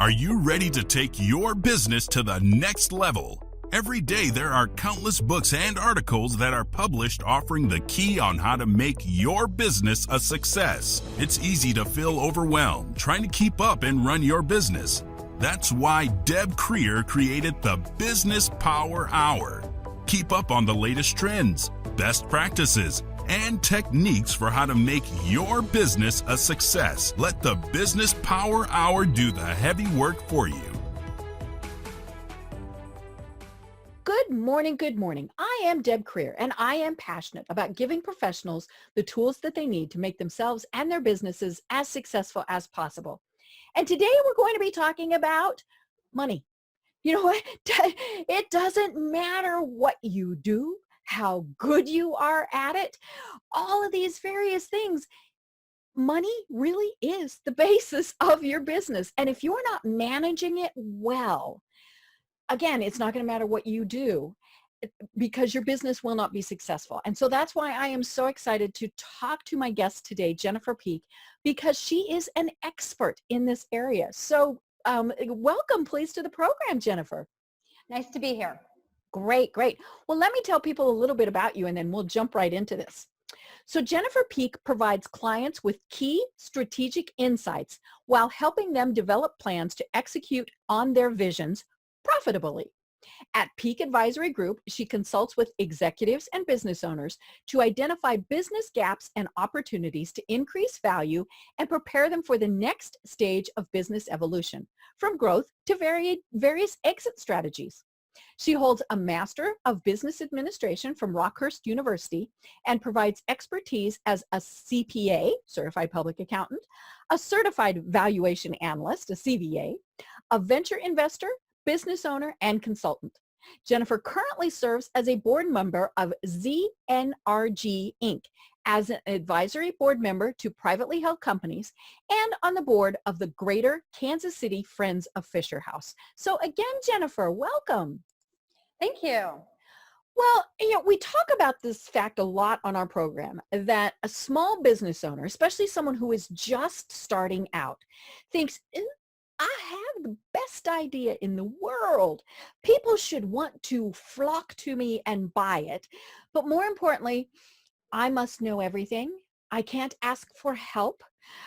Are you ready to take your business to the next level? Every day there are countless books and articles that are published offering the key on how to make your business a success. It's easy to feel overwhelmed trying to keep up and run your business. That's why Deb Creer created the Business Power Hour. Keep up on the latest trends, best practices, and techniques for how to make your business a success. Let the Business Power Hour do the heavy work for you. Good morning, good morning. I am Deb Creer, and I am passionate about giving professionals the tools that they need to make themselves and their businesses as successful as possible. And today we're going to be talking about money. You know what? It doesn't matter what you do, how good you are at it, all of these various things. Money really is the basis of your business. And if you're not managing it well, again, it's not going to matter what you do because your business will not be successful. And so that's why I am so excited to talk to my guest today, Jennifer Peek, because she is an expert in this area. So welcome, please, to the program, Jennifer. Nice to be here. Great, great. Well, let me tell people a little bit about you, and then we'll jump right into this. So Jennifer Peek provides clients with key strategic insights while helping them develop plans to execute on their visions profitably. At Peek Advisory Group, she consults with executives and business owners to identify business gaps and opportunities to increase value and prepare them for the next stage of business evolution, from growth to various exit strategies. She holds a Master of Business Administration from Rockhurst University and provides expertise as a CPA, Certified Public Accountant, a Certified Valuation Analyst, a CVA, a venture investor, business owner, and consultant. Jennifer currently serves as a board member of ZNRG, Inc., as an advisory board member to privately held companies, and on the board of the Greater Kansas City Friends of Fisher House. So again, Jennifer, welcome. Thank you. Well, we talk about this fact a lot on our program, that a small business owner, especially someone who is just starting out, thinks, I have the best idea in the world. People should want to flock to me and buy it. But more importantly, I must know everything. I can't ask for help.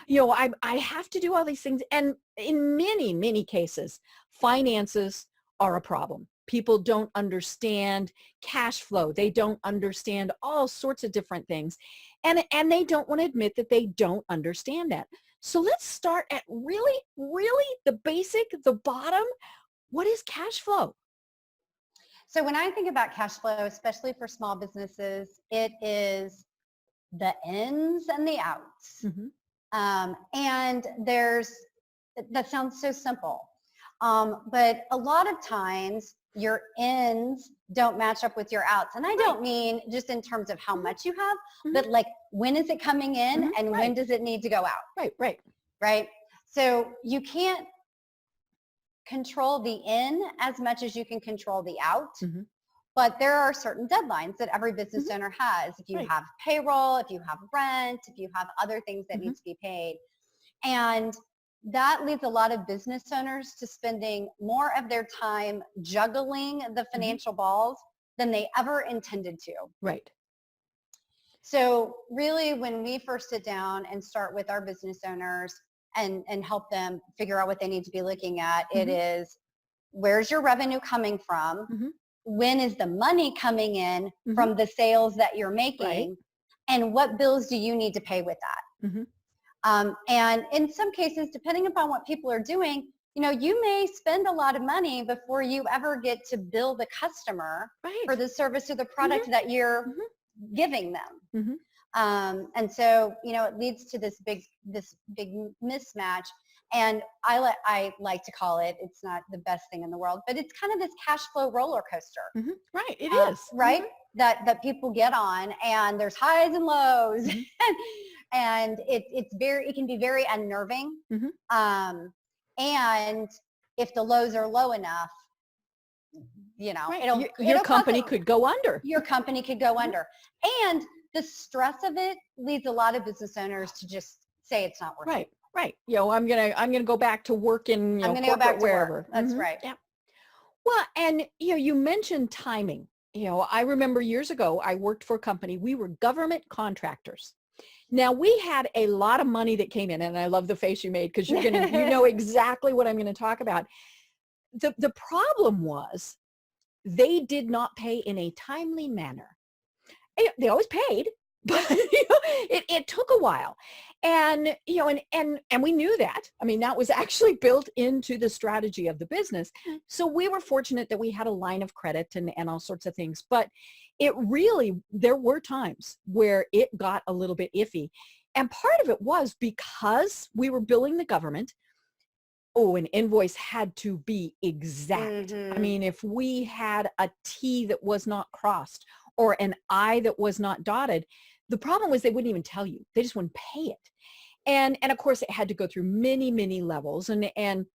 I have to do all these things. And in many, many cases, finances are a problem. People don't understand cash flow. They don't understand all sorts of different things. And they don't want to admit that they don't understand that. So let's start at really, really the basic, the bottom. What is cash flow? So when I think about cash flow, especially for small businesses, it is the ins and the outs. Mm-hmm. And that sounds so simple. But a lot of times your ins don't match up with your outs. And I don't mean just in terms of how much you have, mm-hmm. but like when is it coming in mm-hmm. and when does it need to go out? Right. So you can't control the in as much as you can control the out. Mm-hmm. But there are certain deadlines that every business mm-hmm. owner has. If you have payroll, if you have rent, if you have other things that mm-hmm. need to be paid. And that leads a lot of business owners to spending more of their time juggling the financial mm-hmm. balls than they ever intended to. Right. So really when we first sit down and start with our business owners and help them figure out what they need to be looking at, mm-hmm. it is, where's your revenue coming from? Mm-hmm. When is the money coming in mm-hmm. from the sales that you're making? And what bills do you need to pay with that? Mm-hmm. And in some cases, depending upon what people are doing, you may spend a lot of money before you ever get to bill the customer for the service or the product mm-hmm. that you're mm-hmm. giving them. Mm-hmm. And so, it leads to this big mismatch. And I like to call it, it's not the best thing in the world, but it's kind of this cash flow roller coaster. Mm-hmm. Right, it is. Right? Mm-hmm. That people get on, and there's highs and lows. Mm-hmm. And it can be very unnerving. Mm-hmm. And if the lows are low enough, your company could go under. Your company could go mm-hmm. under. And the stress of it leads a lot of business owners to just say it's not worth it. Right. I'm gonna go back to work in I'm going to go back corporate to wherever. work. That's right. Yeah. Well, and you mentioned timing. I remember years ago I worked for a company. We were government contractors. Now we had a lot of money that came in, and I love the face you made because you know exactly what I'm going to talk about. The problem was they did not pay in a timely manner. They always paid, but it took a while. And and we knew that. I mean, that was actually built into the strategy of the business. So we were fortunate that we had a line of credit and all sorts of things. But there were times where it got a little bit iffy. And part of it was because we were billing the government. Oh, an invoice had to be exact. I mean, if we had a T that was not crossed or an I that was not dotted, the problem was they wouldn't even tell you. They just wouldn't pay it. And of course it had to go through many, many levels. And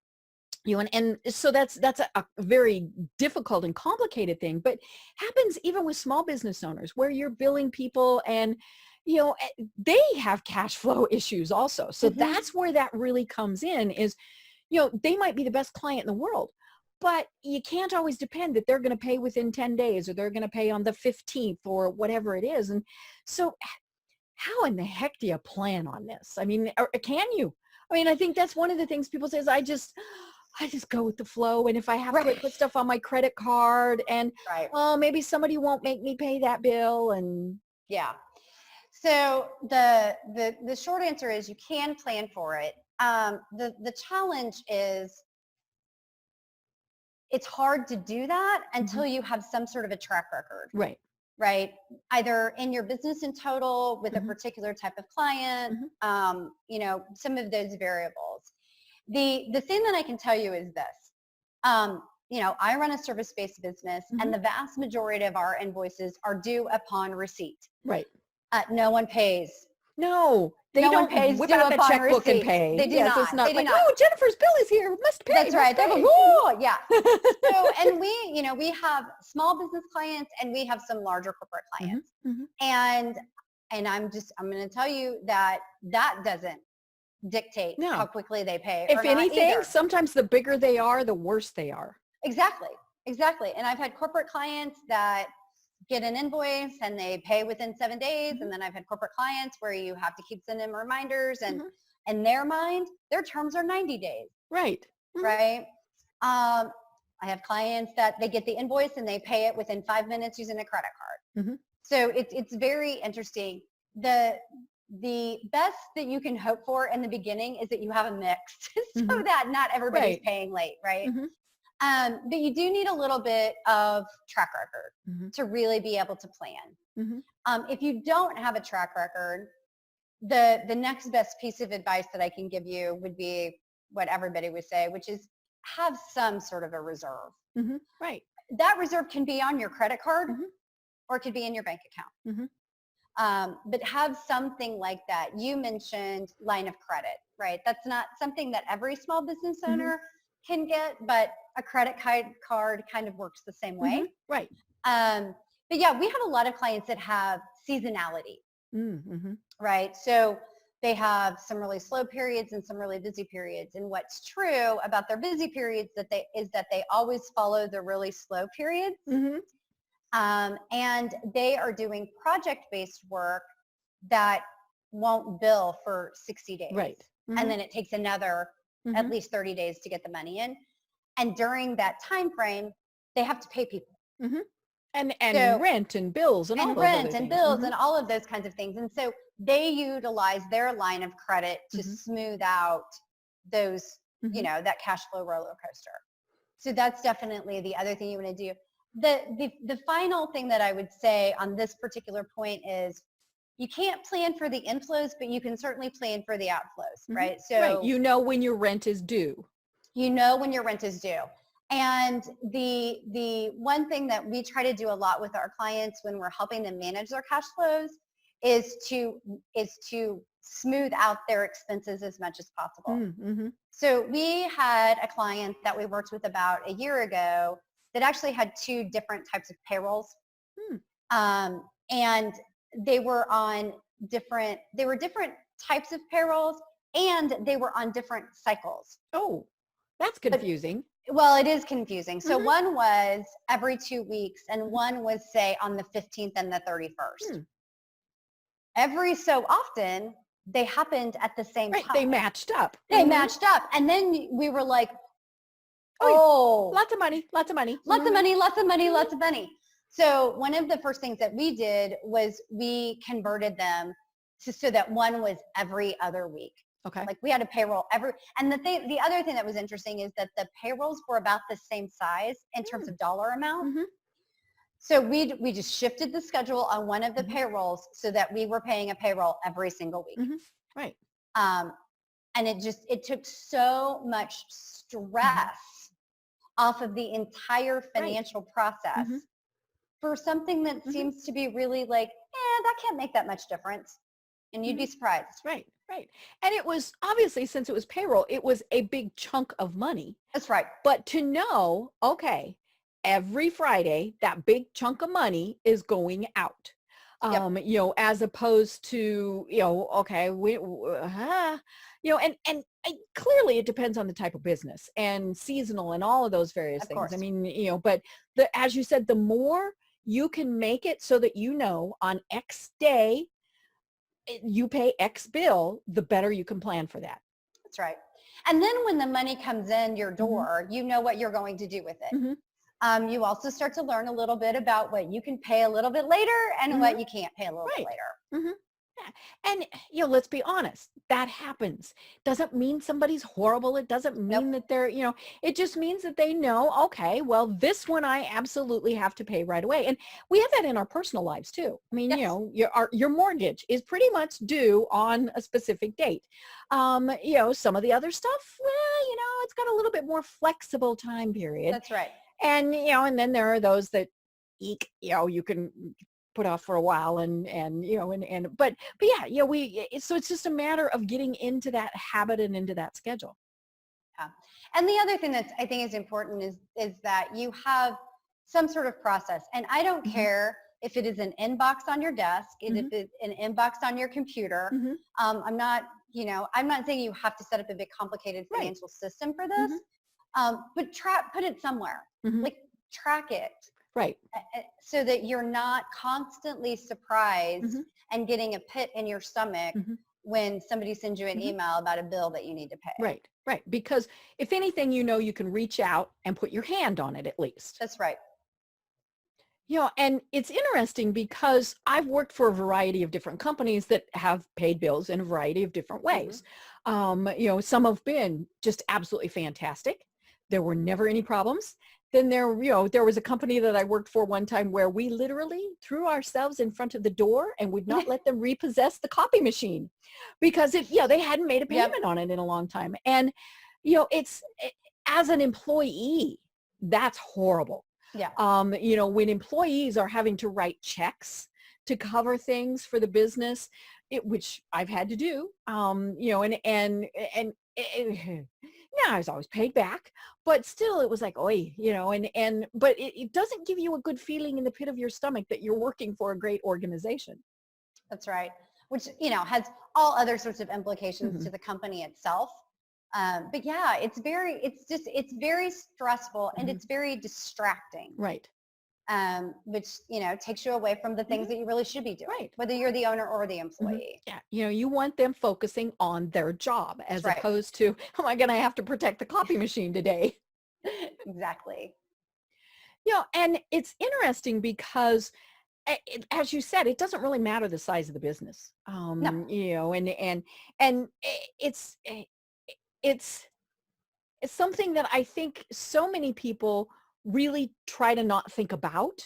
so that's a very difficult and complicated thing, but happens even with small business owners where you're billing people and they have cash flow issues also. So that's where that really comes in is, they might be the best client in the world, but you can't always depend that they're going to pay within 10 days or they're going to pay on the 15th or whatever it is. And so how in the heck do you plan on this? I mean, or can you? I mean, I think that's one of the things people say is I just go with the flow. And if I have to put stuff on my credit card and, maybe somebody won't make me pay that bill. And yeah. So the short answer is you can plan for it. The challenge is it's hard to do that until you have some sort of a track record. Right. Either in your business in total with a particular type of client, some of those variables. The thing that I can tell you is this. I run a service-based business and the vast majority of our invoices are due upon receipt. No one pays. No, they don't pays whip out the checkbook and pay. They do not. It's not they like, do not. oh, Jennifer's bill is here. Must pay. That's right. Yeah. So, and we have small business clients and we have some larger corporate clients. And I'm going to tell you that doesn't dictate how quickly they pay. If anything, sometimes the bigger they are, the worse they are. Exactly. And I've had corporate clients that get an invoice and they pay within 7 days. And then I've had corporate clients where you have to keep sending reminders and in their mind, their terms are 90 days. Right. I have clients that they get the invoice and they pay it within 5 minutes using a credit card. So it's very interesting. The best that you can hope for in the beginning is that you have a mix so that not everybody's paying late, right? But you do need a little bit of track record to really be able to plan. If you don't have a track record, the next best piece of advice that I can give you would be what everybody would say, which is have some sort of a reserve. That reserve can be on your credit card or it could be in your bank account. But have something like that. You mentioned line of credit, right? That's not something that every small business owner can get, but a credit card kind of works the same way. But yeah, we have a lot of clients that have seasonality, right? So they have some really slow periods and some really busy periods. And what's true about their busy periods is that they always follow the really slow periods. And they are doing project-based work that won't bill for 60 days. And then it takes another at least 30 days to get the money in. And during that time frame, they have to pay people. And rent and bills and all those other things. And bills and all of those kinds of things. And so they utilize their line of credit to smooth out those, that cash flow roller coaster. So that's definitely the other thing you want to do. The final thing that I would say on this particular point is you can't plan for the inflows, but you can certainly plan for the outflows, right? So when your rent is due. When your rent is due. And the one thing that we try to do a lot with our clients when we're helping them manage their cash flows is to smooth out their expenses as much as possible. So we had a client that we worked with about a year ago that actually had 2 different types of payrolls. And they were different types of payrolls, and they were on different cycles. Oh, that's confusing. Well, it is confusing. So Mhm. one was every 2 weeks and one was, say, on the 15th and the 31st. Every so often, they happened at the same Right. time. They matched up. They Mhm. matched up. And then we were like, Oh, lots of money, lots of money. lots of money, lots of money, Mhm. lots of money. So one of the first things that we did was we converted them so that one was every other week. Okay. Like we had a payroll and the other thing that was interesting is that the payrolls were about the same size in terms of dollar amount. Mhm. So we just shifted the schedule on one of the Mhm. payrolls so that we were paying a payroll every single week. Mhm. Right. And it took so much stress off of the entire financial process Mhm. for something that Mhm. seems to be really like, that can't make that much difference. And you'd be surprised. Right. Right. And it was obviously, since it was payroll, it was a big chunk of money. That's right. But to know, okay, every Friday, that big chunk of money is going out. Yep. As opposed to, okay, and clearly it depends on the type of business and seasonal and all of those various Of things. course. I mean, but as you said, the more you can make it so that, on X day, you pay X bill, the better you can plan for that. That's right. And then when the money comes in your Mm-hmm. door, you know what you're going to do with it. Mm-hmm. You also start to learn a little bit about what you can pay a little bit later and what you can't pay a little bit later. Mm-hmm. Yeah. And, let's be honest, that happens. Doesn't mean somebody's horrible. It doesn't mean that they're, it just means that they know, okay, well, this one I absolutely have to pay right away. And we have that in our personal lives too. I mean, Yes. your mortgage is pretty much due on a specific date. Some of the other stuff, well, it's got a little bit more flexible time period. That's right. And, and then there are those that you can put off for a while but yeah, so it's just a matter of getting into that habit and into that schedule. Yeah. And the other thing that I think is important is that you have some sort of process. And I don't care if it is an inbox on your desk, if it's an inbox on your computer. I'm not saying you have to set up a big complicated financial system for this, but put it somewhere, like track it. Right. So that you're not constantly surprised and getting a pit in your stomach when somebody sends you an email about a bill that you need to pay. Right. Because if anything, you can reach out and put your hand on it at least. That's right. And it's interesting because I've worked for a variety of different companies that have paid bills in a variety of different ways. Some have been just absolutely fantastic. There were never any problems. Then there was a company that I worked for one time where we literally threw ourselves in front of the door and would not let them repossess the copy machine because they hadn't made a payment on it in a long time. And, as an employee, that's horrible. Yeah. When employees are having to write checks to cover things for the business, which I've had to do, I was always paid back, but still it was like, oy, but it doesn't give you a good feeling in the pit of your stomach that you're working for a great organization. That's right. Which, has all other sorts of implications to the company itself. But yeah, it's very stressful and it's very distracting. Right. Which, takes you away from the things that you really should be doing, right. Whether you're the owner or the employee. Yeah. You want them focusing on their job as opposed to, am I going to have to protect the copy machine today? Exactly. And it's interesting because as you said, it doesn't really matter the size of the business. No. And it's something that I think so many people really try to not think about,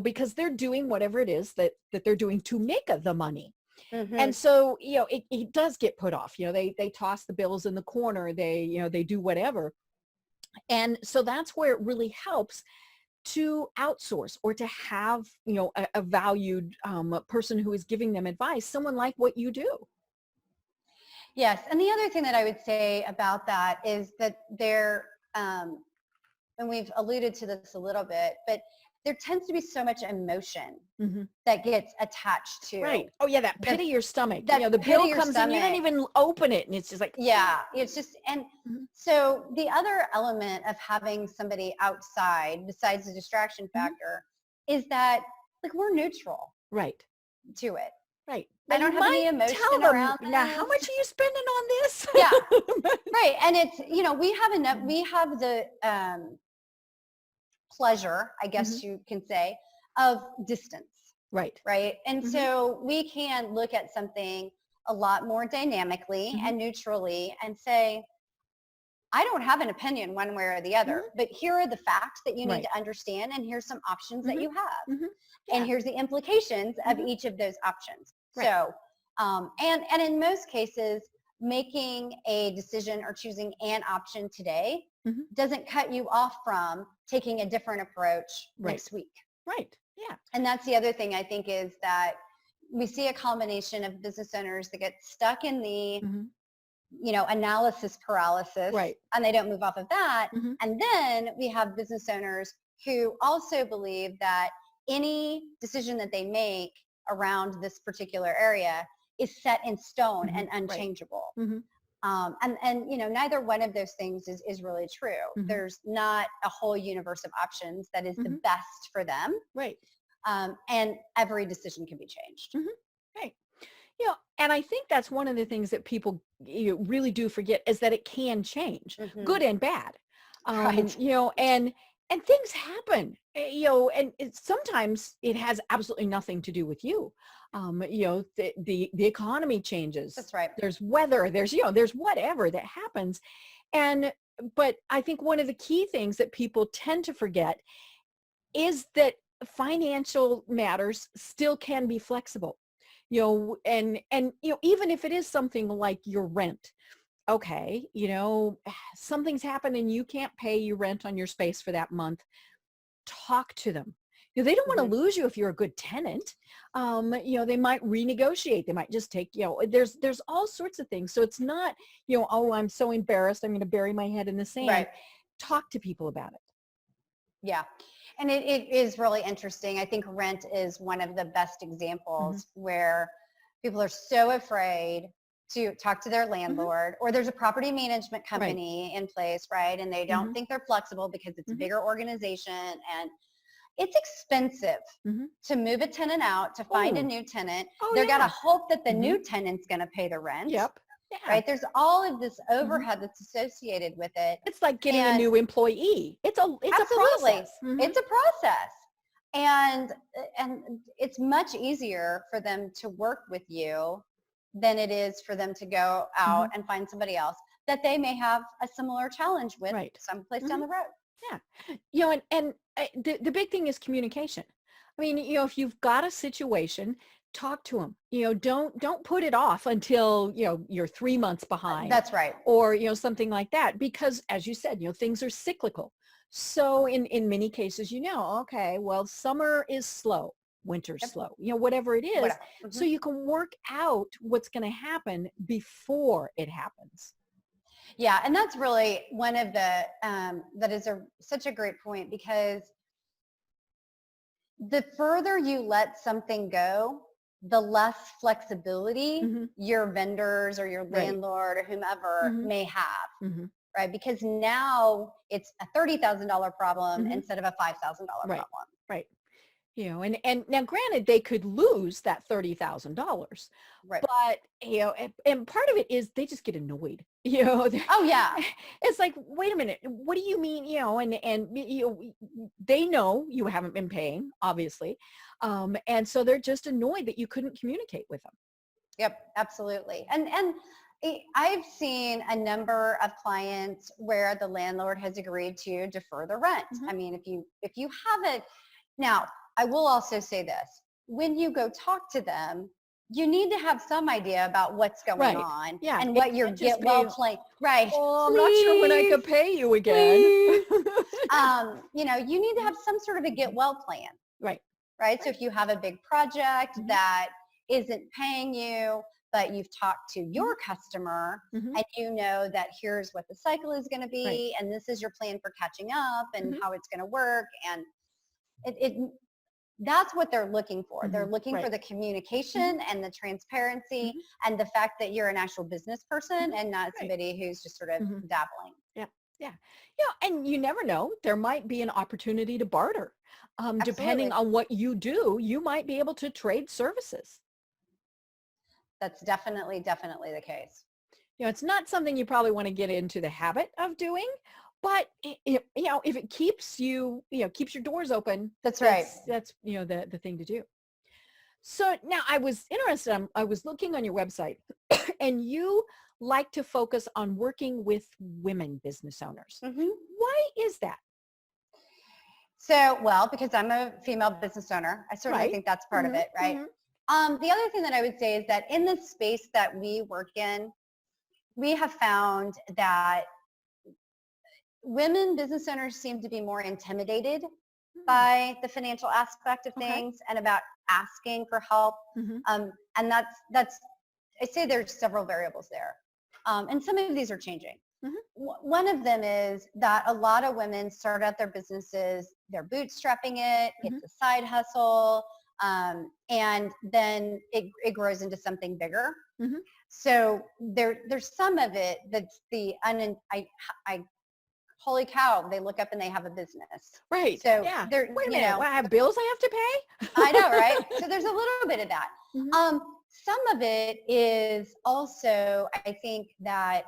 because they're doing whatever it is that they're doing to make the money. And so, it does get put off. They toss the bills in the corner. They do whatever. And so that's where it really helps to outsource or to have, a valued person who is giving them advice, someone like what you do. Yes. And the other thing that I would say about that is that and we've alluded to this a little bit, but there tends to be so much emotion that gets attached to. Right. Oh yeah, that pit of your stomach. That The pit of bill your comes in, you don't stomach. even open it, and it's just like, Yeah, it's just, and so the other element of having somebody outside, besides the distraction factor, is that like we're neutral right. to it. Right. I don't have any emotion around this. Now, how much are you spending on this? Yeah. Right. And it's, we have enough, we have the pleasure, I guess you can say, of distance. Right. Right. And so we can look at something a lot more dynamically and neutrally and say, I don't have an opinion one way or the other, but here are the facts that you need to understand, and here's some options that you have. Yeah. And here's the implications of each of those options. Right. So, and in most cases, making a decision or choosing an option today doesn't cut you off from taking a different approach next week. Right. Yeah. And that's the other thing I think is that we see a combination of business owners that get stuck in the, analysis paralysis, and they don't move off of that. And then we have business owners who also believe that any decision that they make around this particular area is set in stone and unchangeable. And neither one of those things is really true. There's not a whole universe of options that is the best for them. Right. And every decision can be changed. Right. And I think that's one of the things that people really do forget is that it can change, good and bad. Right. And things happen, and sometimes it has absolutely nothing to do with you. The economy changes. That's right. There's weather, there's whatever that happens. But I think one of the key things that people tend to forget is that financial matters still can be flexible. And even if it is something like your rent, okay, something's happened and you can't pay your rent on your space for that month, talk to them. They don't want to lose you if you're a good tenant. They might renegotiate. They might just take, there's all sorts of things. So it's not, oh, I'm so embarrassed, I'm going to bury my head in the sand. Right. Talk to people about it. Yeah. And it is really interesting. I think rent is one of the best examples where people are so afraid to talk to their landlord, or there's a property management company in place, right? And they don't think they're flexible because it's a bigger organization, and it's expensive to move a tenant out, to find a new tenant. They're got to hope that the new tenant's going to pay the rent. Yep. Yeah. Right. There's all of this overhead that's associated with it. It's like getting a new employee. It's a process. It's a process. And it's much easier for them to work with you than it is for them to go out and find somebody else that they may have a similar challenge with someplace down the road. Yeah. And the big thing is communication. I mean, if you've got a situation, talk to them. Don't put it off until, you're 3 months behind. That's right. Or, something like that, because as you said, things are cyclical. So in many cases, okay, well, summer is slow, winter's slow, whatever it is. So you can work out what's going to happen before it happens. Yeah. And that's really one of the, that is such a great point, because the further you let something go, the less flexibility your vendors or your landlord or whomever may have, right? Because now it's a $30,000 problem instead of a $5,000 problem. Right. And now granted, they could lose that $30,000, right? But, and part of it is they just get annoyed, Oh yeah. It's like, wait a minute, what do you mean? And they know you haven't been paying, obviously. And so they're just annoyed that you couldn't communicate with them. Yep, absolutely. And I've seen a number of clients where the landlord has agreed to defer the rent. I mean, if you have it, now I will also say this, when you go talk to them, you need to have some idea about what's going on and what your get well plan. Right. Oh, I'm not sure when I could pay you again. You need to have some sort of a get well plan. Right. So if you have a big project that isn't paying you, but you've talked to your customer and you know that here's what the cycle is going to be and this is your plan for catching up and how it's going to work. And that's what they're looking for. They're looking for Right. the communication and the transparency and the fact that you're an actual business person and not Right. somebody who's just sort of dabbling. Yeah. Yeah. And you never know, there might be an opportunity to barter. Depending Absolutely. on what you do, you might be able to trade services. That's definitely the case. It's not something you probably want to get into the habit of doing, but if it keeps keeps your doors open, That's right. That's the thing to do. So now I was interested, I was looking on your website and you like to focus on working with women business owners. Why is that? So, well, because I'm a female business owner, I certainly think that's part of it, right? The other thing that I would say is that in the space that we work in, we have found that women business owners seem to be more intimidated by the financial aspect of things and about asking for help. And that's, I say there's several variables there. And some of these are changing. One of them is that a lot of women start out their businesses, they're bootstrapping it, it's a side hustle, and then it grows into something bigger. So there's some of it that's holy cow, they look up and they have a business. Right. So yeah. they're, Wait a minute, I have bills I have to pay? I know, right? So there's a little bit of that. Some of it is also, I think that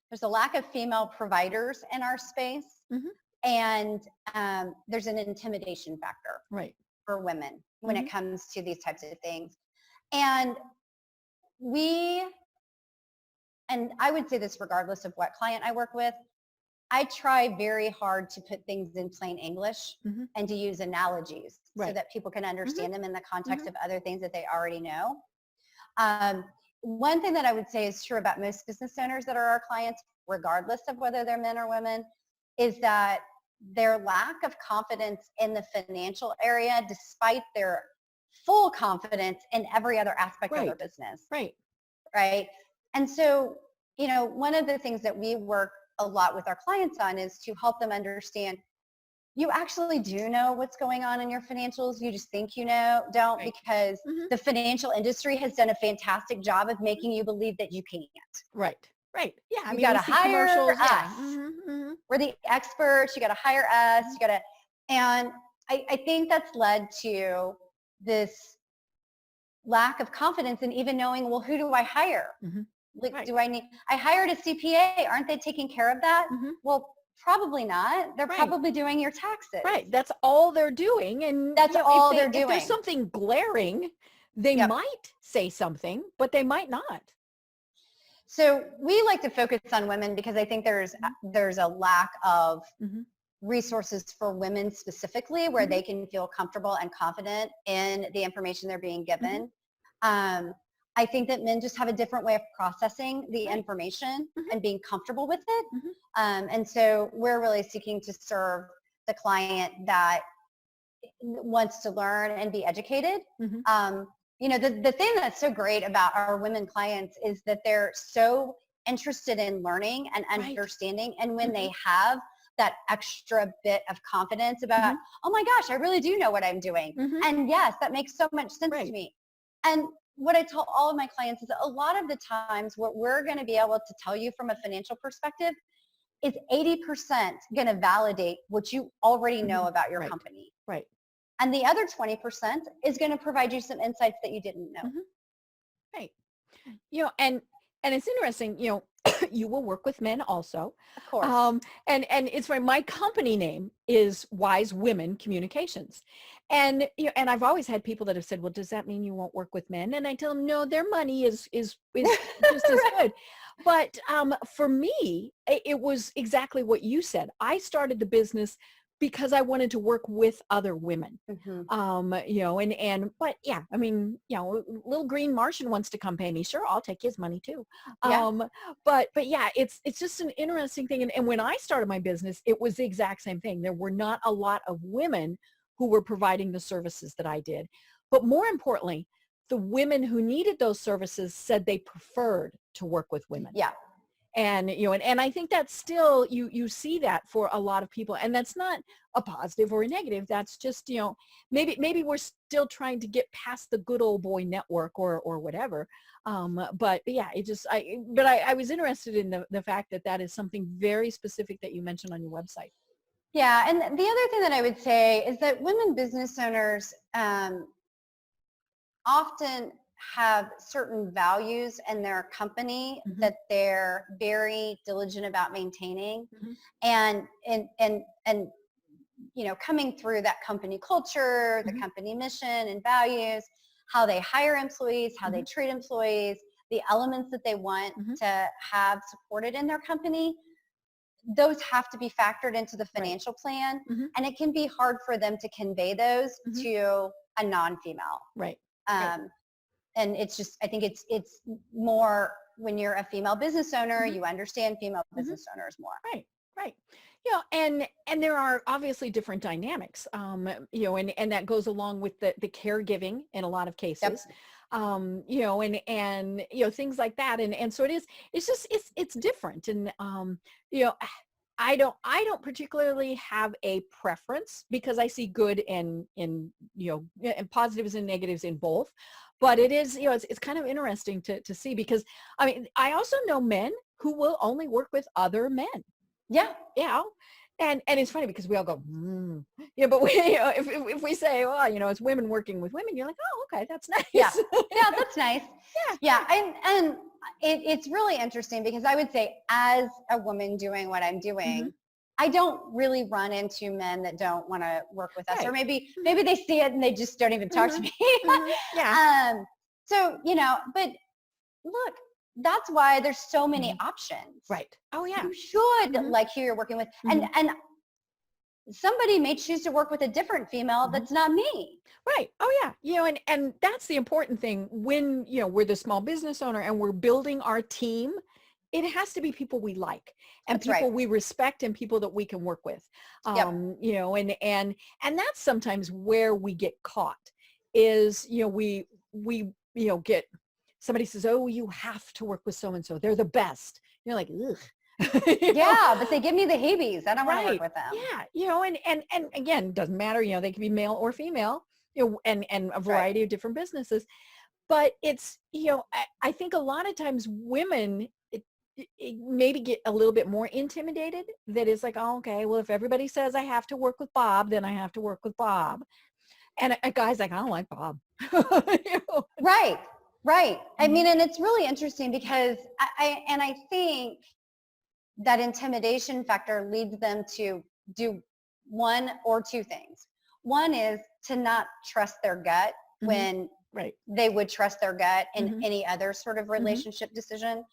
there's a lack of female providers in our space, and there's an intimidation factor for women when it comes to these types of things. And I would say this regardless of what client I work with, I try very hard to put things in plain English and to use analogies so that people can understand them in the context of other things that they already know. One thing that I would say is true about most business owners that are our clients, regardless of whether they're men or women, is that their lack of confidence in the financial area, despite their full confidence in every other aspect of their business. Right. And so, one of the things that we work a lot with our clients on is to help them understand you actually do know what's going on in your financials. You just think don't, because the financial industry has done a fantastic job of making you believe that you can't. Right. Yeah. You got to hire us. Yeah. We're the experts. You got to hire us. And I think that's led to this lack of confidence in even knowing, well, who do I hire? Like, I hired a CPA. Aren't they taking care of that? Well, probably not. They're probably doing your taxes. That's all they're doing. And that's all they're doing. If there's something glaring, they might say something, but they might not. So we like to focus on women because I think there's a lack of resources for women specifically where they can feel comfortable and confident in the information they're being given. I think that men just have a different way of processing the information and being comfortable with it. And so we're really seeking to serve the client that wants to learn and be educated. The thing that's so great about our women clients is that they're so interested in learning and understanding. And when they have that extra bit of confidence about, oh my gosh, I really do know what I'm doing. And yes, that makes so much sense to me. And what I tell all of my clients is that a lot of the times what we're going to be able to tell you from a financial perspective is 80% going to validate what you already know about your company. And the other 20% is going to provide you some insights that you didn't know. And it's interesting, you will work with men also. Of course. And it's right. My company name is Wise Women Communications. And, and I've always had people that have said, well, does that mean you won't work with men? And I tell them, no, their money is just as good. But for me, it was exactly what you said. I started the business because I wanted to work with other women, but yeah, I mean, little green Martian wants to come pay me. Sure. I'll take his money too. But yeah, it's just an interesting thing. And when I started my business, it was the exact same thing. There were not a lot of women who were providing the services that I did. But more importantly, the women who needed those services said they preferred to work with women. And, and I think that's still, you see that for a lot of people, and that's not a positive or a negative. That's just, maybe we're still trying to get past the good old boy network or whatever. But yeah, I was interested in the fact that is something very specific that you mentioned on your website. Yeah. And the other thing that I would say is that women business owners often have certain values in their company that they're very diligent about maintaining. And coming through that company culture, the company mission and values, how they hire employees, how they treat employees, the elements that they want to have supported in their company, those have to be factored into the financial plan. And it can be hard for them to convey those to a non-female. Right. And it's just, I think it's more when you're a female business owner, you understand female business owners more. Right. And there are obviously different dynamics, and that goes along with the caregiving in a lot of cases, and things like that. And so it's different. And, I don't particularly have a preference, because I see good and positives and negatives in both. But it is, it's kind of interesting to see, because I also know men who will only work with other men. Yeah. And it's funny because we all go, but if we say, well, it's women working with women, you're like, oh, okay, that's nice. Yeah, that's nice. Yeah. And it's really interesting, because I would say, as a woman doing what I'm doing, I don't really run into men that don't want to work with us, or maybe they see it and they just don't even talk to me. So, but look, that's why there's so many options. Right. Oh yeah. You should like who you're working with. And somebody may choose to work with a different female that's not me. Right. Oh yeah. And that's the important thing when, we're the small business owner and we're building our team. It has to be people we like, and that's people we respect, and people that we can work with. And that's sometimes where we get caught is, we get, somebody says, oh, you have to work with so-and-so. They're the best. You're like, ugh. But they give me the heebies. I don't want to work with them. Yeah. And again, doesn't matter, they can be male or female, and a variety of different businesses. But it's, I think a lot of times women maybe get a little bit more intimidated. That is like, oh, okay, well, if everybody says I have to work with Bob, then I have to work with Bob. And a guy's like, I don't like Bob. Right. I mean, and it's really interesting, because I think that intimidation factor leads them to do one or two things. One is to not trust their gut when they would trust their gut in any other sort of relationship decision.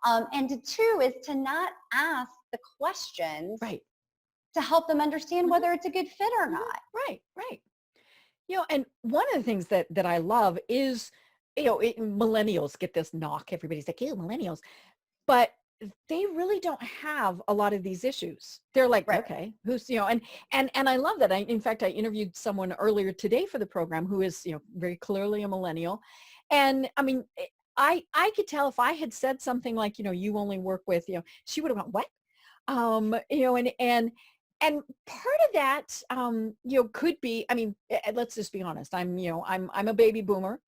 And two is to not ask the questions to help them understand whether it's a good fit or not. Right. And one of the things that I love is, millennials get this knock. Everybody's like, ew, millennials. But they really don't have a lot of these issues. They're like, okay, who's, and I love that. In fact, I interviewed someone earlier today for the program who is, very clearly a millennial. And I mean, I could tell if I had said something like, you only work with, she would have gone, what? And part of that, could be, I mean, let's just be honest. I'm a baby boomer,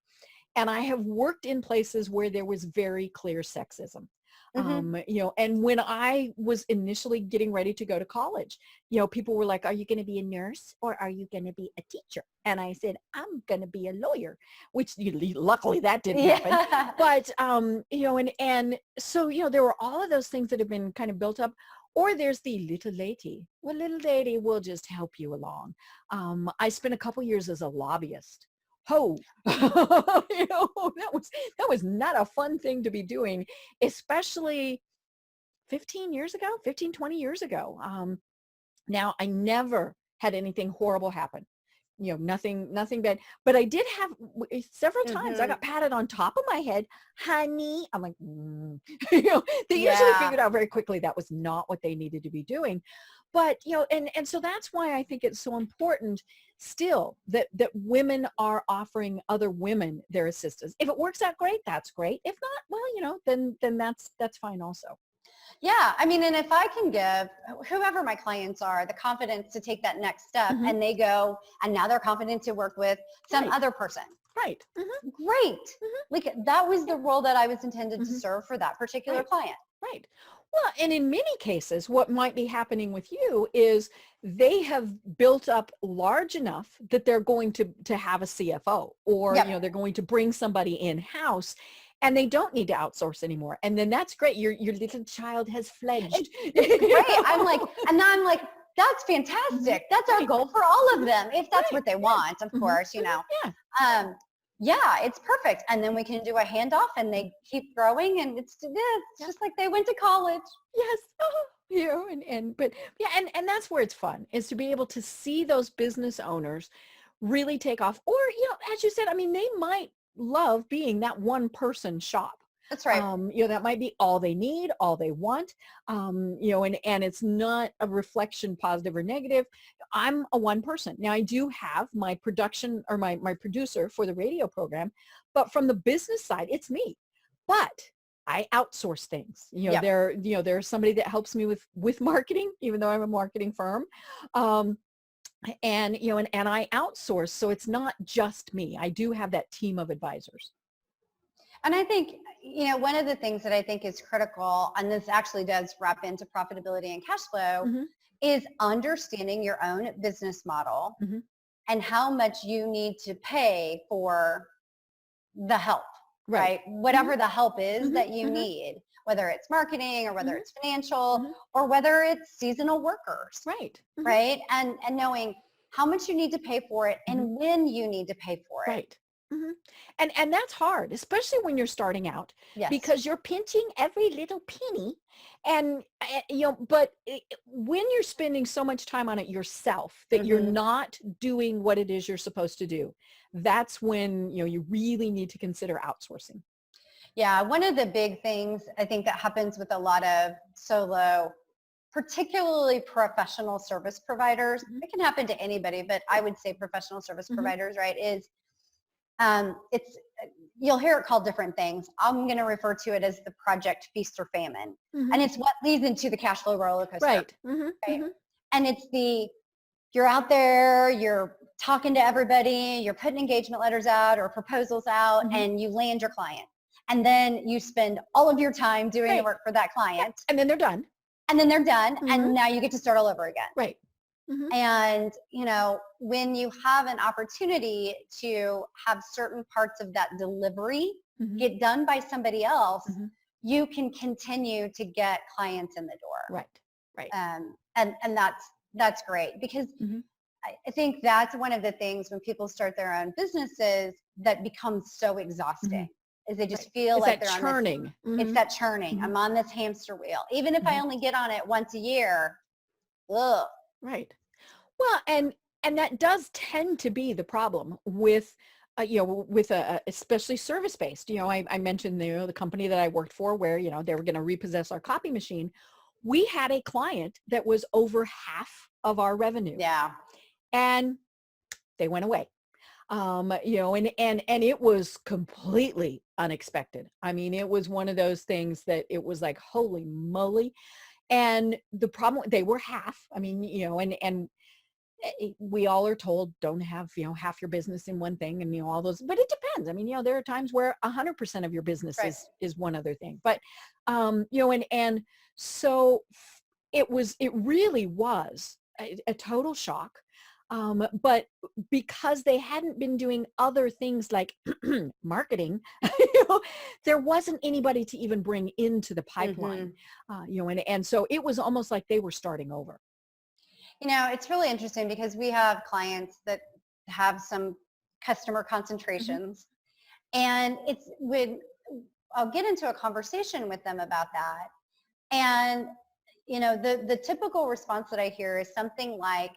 and I have worked in places where there was very clear sexism. And when I was initially getting ready to go to college, people were like, are you going to be a nurse or are you going to be a teacher? And I said, I'm going to be a lawyer, which luckily that didn't happen. But, and so, there were all of those things that have been kind of built up. Or there's the little lady. Well, little lady will just help you along. I spent a couple years as a lobbyist. That was not a fun thing to be doing, especially 20 years ago. Now I never had anything horrible happen. Nothing bad. But I did have several times I got patted on top of my head, honey. I'm like, they usually figured out very quickly that was not what they needed to be doing. But, and so that's why I think it's so important still that women are offering other women their assistance. If it works out great, that's great. If not, well, then that's fine also. Yeah, I mean, and if I can give whoever my clients are the confidence to take that next step and they go and now they're confident to work with some other person. Right. Great. Like that was the role that I was intended to serve for that particular client. Right. Well, and in many cases, what might be happening with you is they have built up large enough that they're going to have a CFO, or they're going to bring somebody in-house, and they don't need to outsource anymore. And then that's great. Your little child has fledged. It's great. I'm like, and now I'm like, that's fantastic. That's our goal for all of them, if that's what they want, of course, Yeah, it's perfect. And then we can do a handoff and they keep growing, and it's just like they went to college. Yes. And that's where it's fun, is to be able to see those business owners really take off. Or, as you said, I mean, they might love being that one person shop. That's right. That might be all they need, all they want, and it's not a reflection, positive or negative. I'm a one person. Now I do have my production, or my producer for the radio program, but from the business side, it's me. But I outsource things. There's somebody that helps me with marketing, even though I'm a marketing firm. And I outsource. So it's not just me. I do have that team of advisors. And I think, one of the things that I think is critical, and this actually does wrap into profitability and cash flow, is understanding your own business model and how much you need to pay for the help, right? Whatever the help is that you need, whether it's marketing or whether it's financial or whether it's seasonal workers, right? And knowing how much you need to pay for it and when you need to pay for it. Right. And that's hard, especially when you're starting out, because you're pinching every little penny, and but when you're spending so much time on it yourself that you're not doing what it is you're supposed to do, that's when you really need to consider outsourcing. Yeah, one of the big things I think that happens with a lot of solo, particularly professional service providers, it can happen to anybody, but I would say professional service providers, right, is you'll hear it called different things. I'm going to refer to it as the project feast or famine. And it's what leads into the cash flow roller coaster. Right. And it's you're out there, you're talking to everybody, you're putting engagement letters out or proposals out, and you land your client. And then you spend all of your time doing the work for that client. And then they're done. And now you get to start all over again. Right. And, when you have an opportunity to have certain parts of that delivery get done by somebody else, you can continue to get clients in the door. Right. And that's great, because I think that's one of the things when people start their own businesses that becomes so exhausting. Is they just feel like they're churning. It's that churning. I'm on this hamster wheel. Even if I only get on it once a year, ugh. Right. Well, and that does tend to be the problem with, especially service-based. I mentioned the company that I worked for where, they were going to repossess our copy machine. We had a client that was over half of our revenue. Yeah. And they went away. And it was completely unexpected. I mean, it was one of those things that it was like, holy moly. And the problem, they were half. I mean, and we all are told don't have, half your business in one thing and, all those, but it depends. I mean, there are times where 100% of your business is one other thing, but, and so it really was a total shock. But because they hadn't been doing other things like marketing, there wasn't anybody to even bring into the pipeline, and so it was almost like they were starting over. It's really interesting because we have clients that have some customer concentrations, and it's when I'll get into a conversation with them about that. And, the typical response that I hear is something like,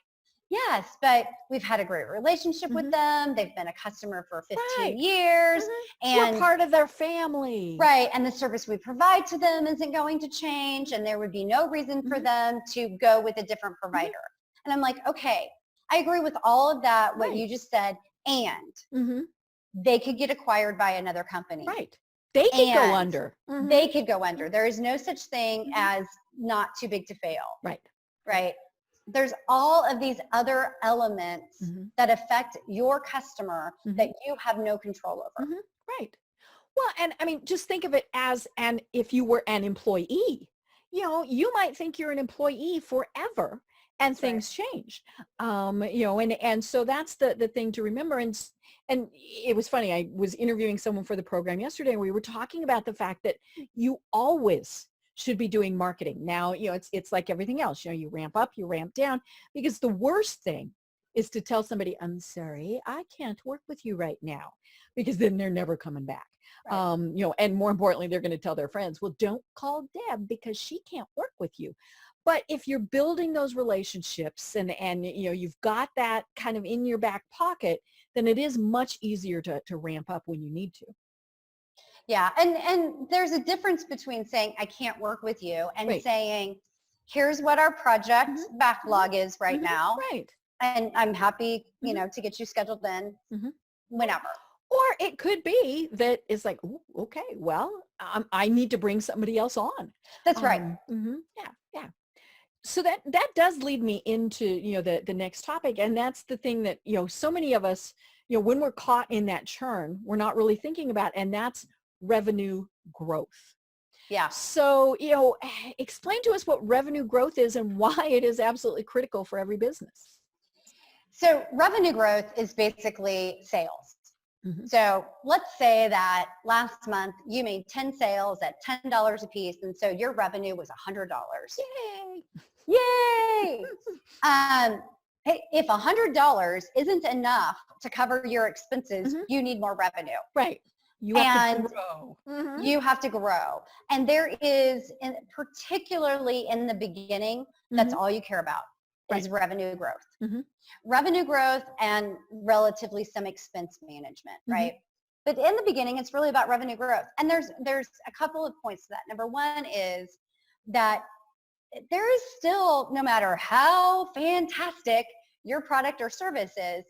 yes, but we've had a great relationship with them. They've been a customer for 15 years. And we're part of their family. Right. And the service we provide to them isn't going to change. And there would be no reason for them to go with a different provider. And I'm like, okay, I agree with all of that, what you just said. And they could get acquired by another company. Right. They could go and under. they could go under. There is no such thing as not too big to fail. Right. Right. There's all of these other elements that affect your customer that you have no control over. Right. Well, and I mean, just think of it as, and if you were an employee, you might think you're an employee forever and That's things change. And so that's the thing to remember. And it was funny. I was interviewing someone for the program yesterday, and we were talking about the fact that you always should be doing marketing. Now, it's like everything else, you ramp up, you ramp down, because the worst thing is to tell somebody, I'm sorry, I can't work with you right now, because then they're never coming back. Right. And more importantly, they're going to tell their friends, well, don't call Deb because she can't work with you. But if you're building those relationships and you've got that kind of in your back pocket, then it is much easier to ramp up when you need to. Yeah. And there's a difference between saying, I can't work with you, and saying, here's what our project backlog is right now. Right. And I'm happy, to get you scheduled in whenever. Or it could be that it's like, ooh, okay, well, I need to bring somebody else on. That's right. Yeah. So that does lead me into, the next topic. And that's the thing that, so many of us, when we're caught in that churn, we're not really thinking about, and that's revenue growth. Yeah. So, explain to us what revenue growth is and why it is absolutely critical for every business. So revenue growth is basically sales. So let's say that last month you made 10 sales at $10 a piece, and so your revenue was $100. Yay! If $100 isn't enough to cover your expenses, you need more revenue. Right. You have to grow. You have to grow. And there is, particularly in the beginning, that's all you care about is revenue growth. Revenue growth and relatively some expense management, right? But in the beginning, it's really about revenue growth. And there's a couple of points to that. Number one is that there is still, no matter how fantastic your product or service is,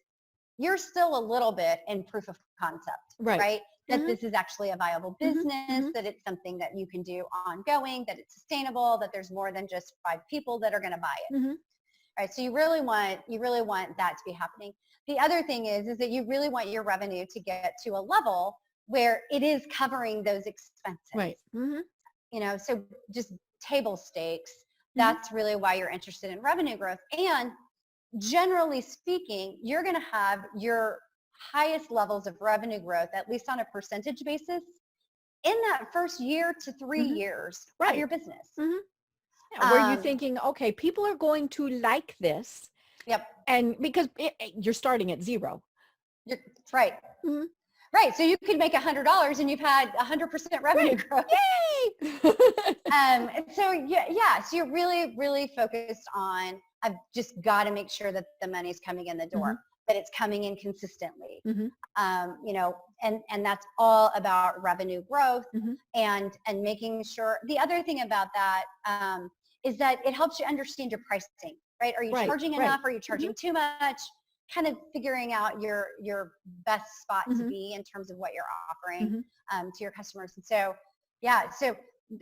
you're still a little bit in proof of concept, right? That this is actually a viable business, that it's something that you can do ongoing, that it's sustainable, that there's more than just 5 people that are going to buy it. Right, so you really want that to be happening. The other thing is that you really want your revenue to get to a level where it is covering those expenses. Right. So just table stakes. That's really why you're interested in revenue growth. And generally speaking, you're going to have your highest levels of revenue growth, at least on a percentage basis, in that first year to 3 years of your business. Where you're thinking, okay, people are going to like this. Yep. And because you're starting at zero. Right. Right. So you could make $100 and you've had 100% revenue growth. Yay! So you're really, really focused on, I've just got to make sure that the money's coming in the door, that it's coming in consistently. And that's all about revenue growth and making sure. The other thing about that is that it helps you understand your pricing, right? Are you charging enough? Are you charging too much? Kind of figuring out your best spot to be in terms of what you're offering to your customers. And so, so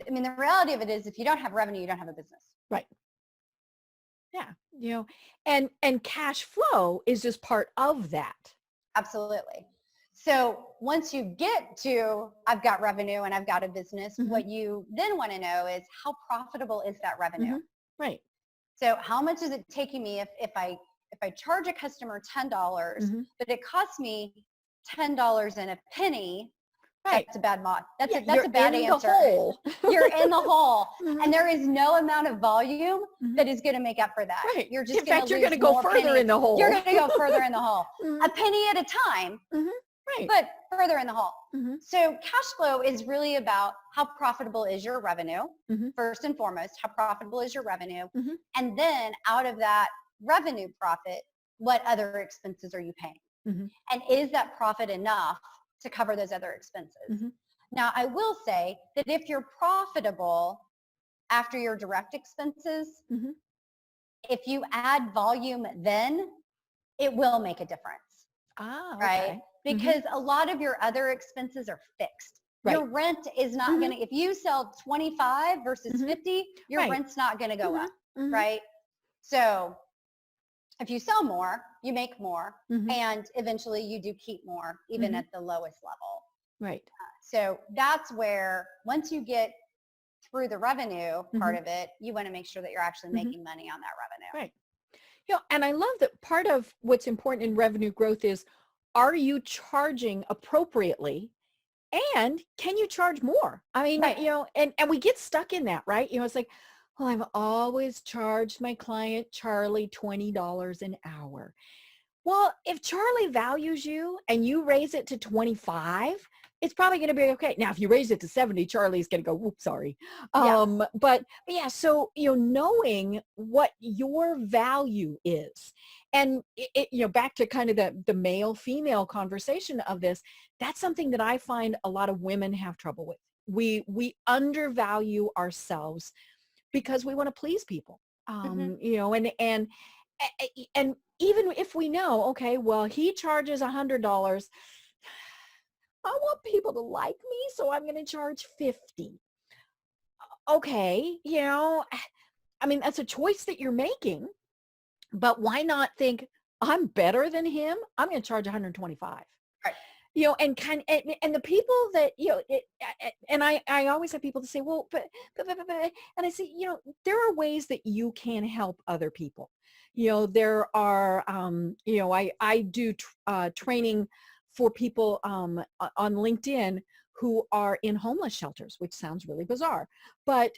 I mean, the reality of it is, if you don't have revenue, you don't have a business. Right. Yeah. And cash flow is just part of that. Absolutely. So once you get to, I've got revenue and I've got a business, what you then want to know is, how profitable is that revenue? Right. So how much is it taking me if I charge a customer $10, but it costs me $10 and a penny? Right. That's a bad mod. That's a You're bad answer. in the hole. You're in the hole. And there is no amount of volume that is going to make up for that. Right. You're just in fact, you're going to go further pennies. in the hole. You're going to go further in the hole. A penny at a time. Right. But further in the hole. So cash flow is really about, how profitable is your revenue, first and foremost. How profitable is your revenue? And then out of that revenue profit, what other expenses are you paying? And is that profit enough to cover those other expenses? Now, I will say that if you're profitable after your direct expenses, if you add volume, then it will make a difference. Ah, okay. Right? Because a lot of your other expenses are fixed. Your rent is not going to, if you sell 25 versus 50, your rent's not going to go up, right? So if you sell more, you make more, and eventually you do keep more, even at the lowest level. Right. So that's where, once you get through the revenue part of it, you want to make sure that you're actually making money on that revenue. Right. You know, and I love that part of what's important in revenue growth is, are you charging appropriately? And can you charge more? I mean, you know, and we get stuck in that, right? You know, it's like, well, I've always charged my client Charlie $20 an hour. Well, if Charlie values you and you raise it to 25, it's probably going to be okay. Now, if you raise it to 70, Charlie's going to go, oops, sorry. But yeah, so, you know, knowing what your value is, and you know, back to kind of the male female conversation of this, that's something that I find a lot of women have trouble with. We undervalue ourselves because we want to please people. You know, and even if we know, okay, well, he charges $100, I want people to like me, so I'm going to charge 50. Okay, you know, I mean, that's a choice that you're making, but why not think, I'm better than him? I'm going to charge 125. Right. You know, and and the people that, you know, and I always have people to say, well, but, and I say, you know, there are ways that you can help other people. You know, there are, you know, I do training for people on LinkedIn who are in homeless shelters, which sounds really bizarre, but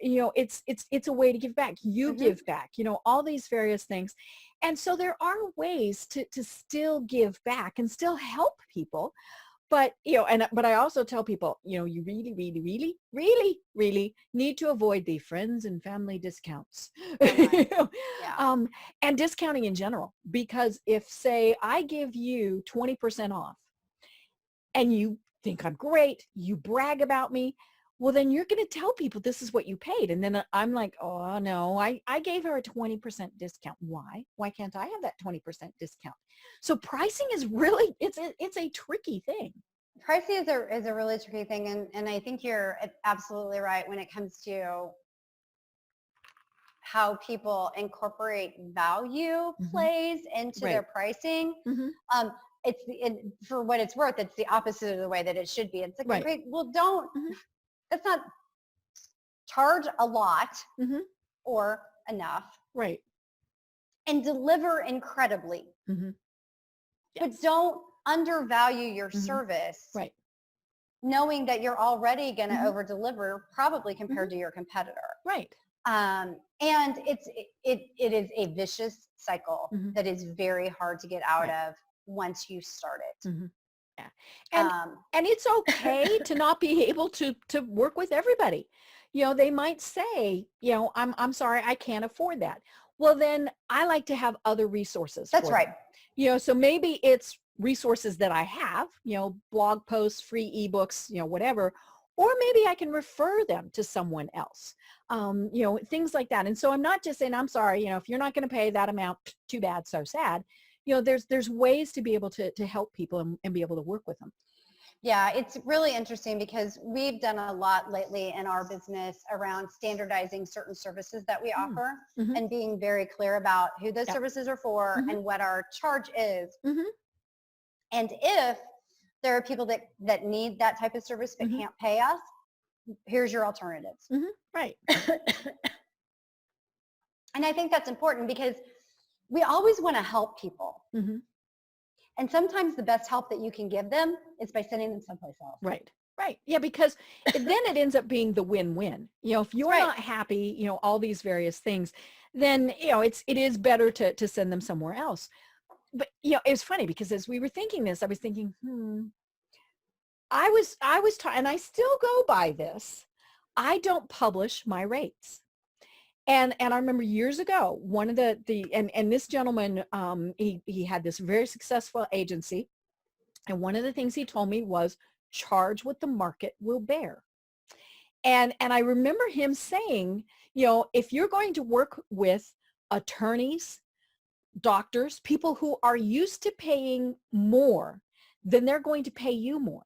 you know, it's a way to give back. You give back, you know, all these various things. And so there are ways to still give back and still help people. But, you know, but I also tell people, you know, you really, really, really, really, really need to avoid the friends and family discounts. You know? And discounting in general, because if, say, I give you 20% off and you think I'm great, you brag about me, well, then you're going to tell people this is what you paid. And then I'm like, oh, no, I gave her a 20% discount. Why? Why can't I have that 20% discount? So pricing is really, it's a tricky thing. Pricing is a really tricky thing. And I think you're absolutely right when it comes to how people incorporate value plays into their pricing. For what it's worth, it's the opposite of the way that it should be. It's like, okay, well, don't, let's not charge a lot or enough. Right. And deliver incredibly. But don't undervalue your service. Right. Knowing that you're already going to over deliver probably compared to your competitor. Right. And it is a vicious cycle that is very hard to get out of once you start it. Yeah. And it's okay to not be able to work with everybody. You know, they might say, you know, I'm sorry, I can't afford that. Well, then I like to have other resources. That's right. them. You know, so maybe it's resources that I have, you know, blog posts, free ebooks, you know, whatever, or maybe I can refer them to someone else, you know, things like that. And so I'm not just saying, I'm sorry, you know, if you're not going to pay that amount, too bad, so sad. You know, there's ways to be able to help people and be able to work with them. Yeah, it's really interesting because we've done a lot lately in our business around standardizing certain services that we offer and being very clear about who those services are for and what our charge is. And if there are people that need that type of service but can't pay us, here's your alternatives. Right. And I think that's important because we always want to help people. And sometimes the best help that you can give them is by sending them someplace else. Right. Right. Yeah, because then it ends up being the win-win. You know, if you're not happy, you know, all these various things, then, you know, it is better to send them somewhere else. But, you know, it was funny because as we were thinking this, I was thinking, I was taught, and I still go by this. I don't publish my rates. And I remember years ago, one of and this gentleman, he had this very successful agency. And one of the things he told me was charge what the market will bear. And I remember him saying, you know, if you're going to work with attorneys, doctors, people who are used to paying more, then they're going to pay you more.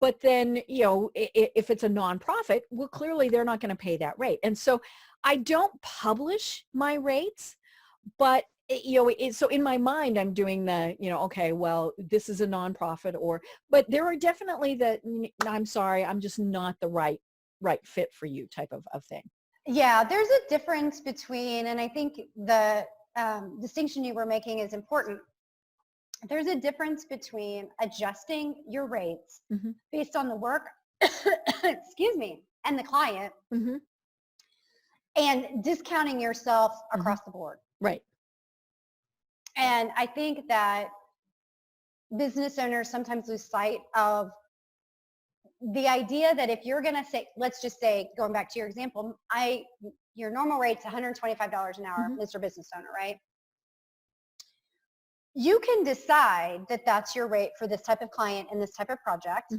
But then, if it's a nonprofit, well, clearly they're not going to pay that rate. And so I don't publish my rates, but so in my mind, I'm doing the, okay, well, this is a nonprofit but there are definitely I'm sorry, I'm just not the right fit for you type of thing. Yeah, there's a difference between, and I think the distinction you were making is important. There's a difference between adjusting your rates based on the work, excuse me, and the client, and discounting yourself across the board. Right. And I think that business owners sometimes lose sight of the idea that if you're going to say, let's just say, going back to your example, your normal rate's $125 an hour, Mr. Business Owner, right? You can decide that that's your rate for this type of client and this type of project.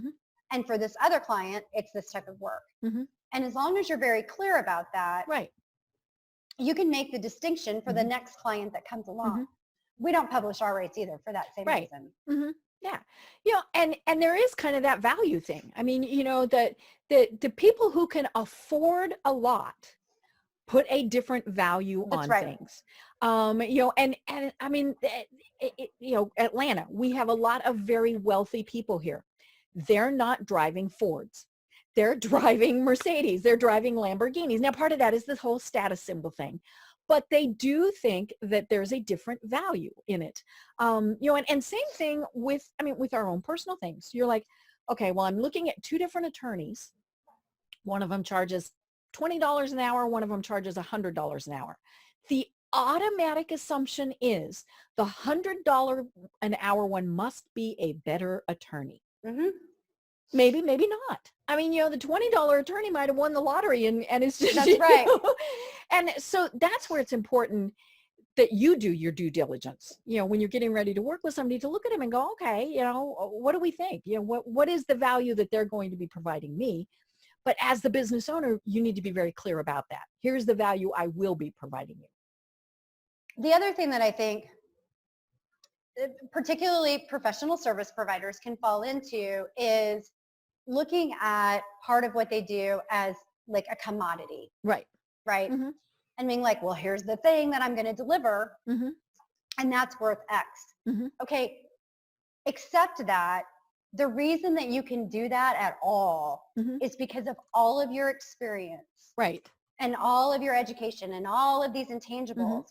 And for this other client, it's this type of work. And as long as you're very clear about that, right, you can make the distinction for the next client that comes along. We don't publish our rates either for that same reason. Yeah. And there is kind of that value thing. I mean, the people who can afford a lot put a different value on things. And I mean, Atlanta, we have a lot of very wealthy people here. They're not driving Fords. They're driving Mercedes. They're driving Lamborghinis. Now, part of that is this whole status symbol thing. But they do think that there's a different value in it. And same thing with our own personal things. You're like, okay, well, I'm looking at two different attorneys. One of them charges $20 an hour. One of them charges $100 an hour. The automatic assumption is the $100 an hour one must be a better attorney. Maybe, maybe not. I mean, the $20 attorney might have won the lottery and it's just, that's right. And so that's where it's important that you do your due diligence, when you're getting ready to work with somebody, to look at them and go, okay, what do we think? What is the value that they're going to be providing me? But as the business owner, you need to be very clear about that. Here's the value I will be providing you. The other thing that I think particularly professional service providers can fall into is looking at part of what they do as like a commodity. Right. Right. And being like, well, here's the thing that I'm going to deliver and that's worth X. Okay. Accept that the reason that you can do that at all is because of all of your experience. Right. And all of your education and all of these intangibles.